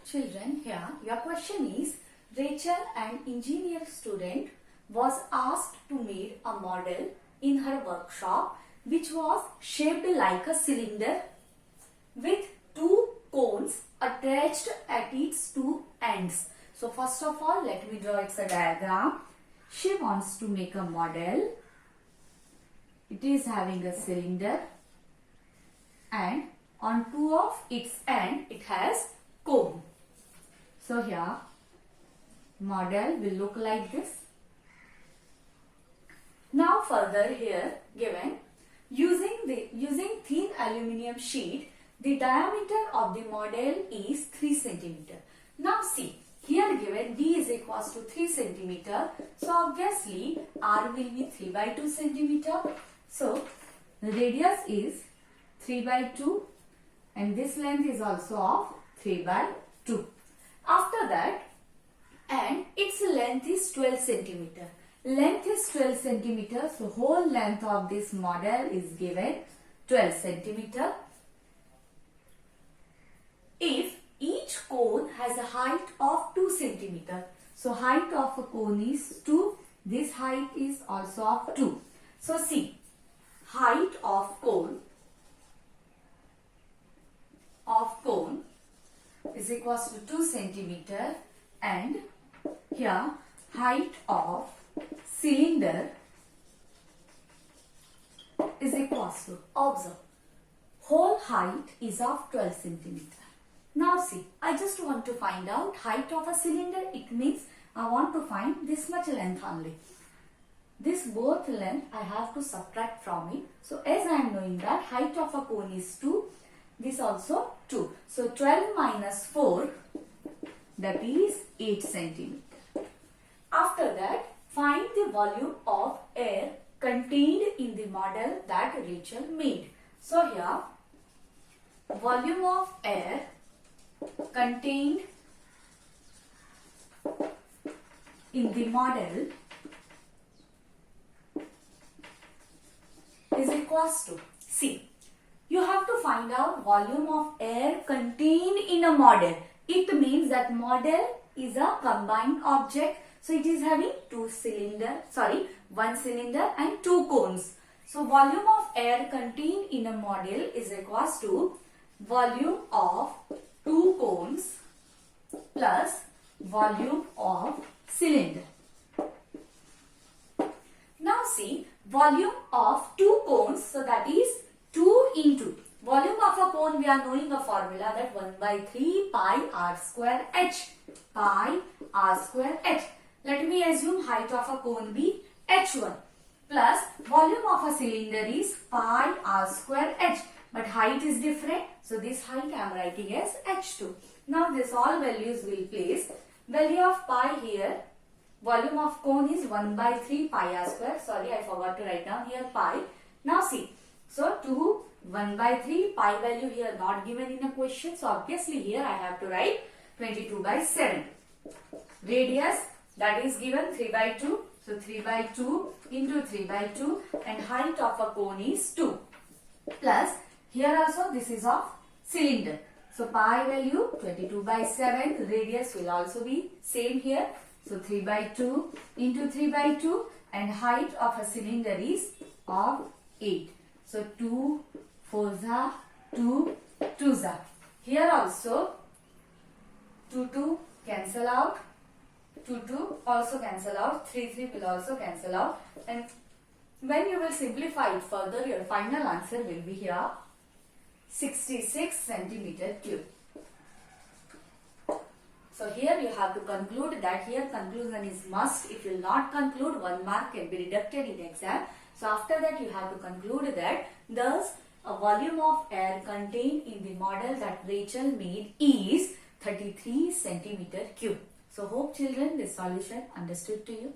Children, here your question is, Rachel, an engineer student, was asked to make a model in her workshop which was shaped like a cylinder with two cones attached at its two ends. So first of all, let me draw a diagram. She wants to make a model. It is having a cylinder and on two of its end it has cone. So here model will look like this. Now further here given, using thin aluminium sheet, the diameter of the model is 3 cm. Now see, here given d is equals to 3 cm. So obviously r will be 3 by 2 cm. So the radius is 3 by 2 and this length is also of 3 by 2. After that, and its length is 12 cm. Length is 12 cm. So whole length of this model is given 12 cm. If each cone has a height of 2 cm. So height of a cone is 2. This height is also of 2. So see, height of cone is equals to 2 cm and here height of cylinder is equals to, observe, whole height is of 12 cm. Now see, I just want to find out height of a cylinder. It means I want to find this much length only. This both length I have to subtract from it. So as I am knowing that height of a cone is 2, this also 2. So 12 minus 4, that is 8 cm. After that, find the volume of air contained in the model that Rachel made. So here, volume of air contained in the model is equals to, see, you have to find out volume of air contained in a model. It means that model is a combined object. So it is having one cylinder and two cones. So volume of air contained in a model is equals to volume of two cones plus volume of cylinder. Now see, volume of two cones, so that is 2 into volume of a cone. We are knowing a formula that 1 by 3 pi r square h. Pi r square h. Let me assume height of a cone be h1 plus volume of a cylinder is pi r square h. But height is different. So this height I am writing as h2. Now this all values will place. Value of pi here. Volume of cone is 1 by 3 pi r square. Sorry, I forgot to write down here pi. Now see. So 1 by 3 pi value here not given in a question. So obviously here I have to write 22 by 7. Radius, that is given 3 by 2. So 3 by 2 into 3 by 2 and height of a cone is 2. Plus here also this is of cylinder. So pi value 22 by 7. Radius will also be same here. So 3 by 2 into 3 by 2 and height of a cylinder is of 8. So 2 4s are 2 2s are. Here also 2 cancel out. 2 also cancel out. 3 will also cancel out. And when you will simplify it further, your final answer will be here 66 centimeter cube. So here you have to conclude that here conclusion is must. If you will not conclude, 1 mark can be deducted in exam. So after that you have to conclude that thus a volume of air contained in the model that Rachel made is 33 centimeter cube. So hope children this solution understood to you.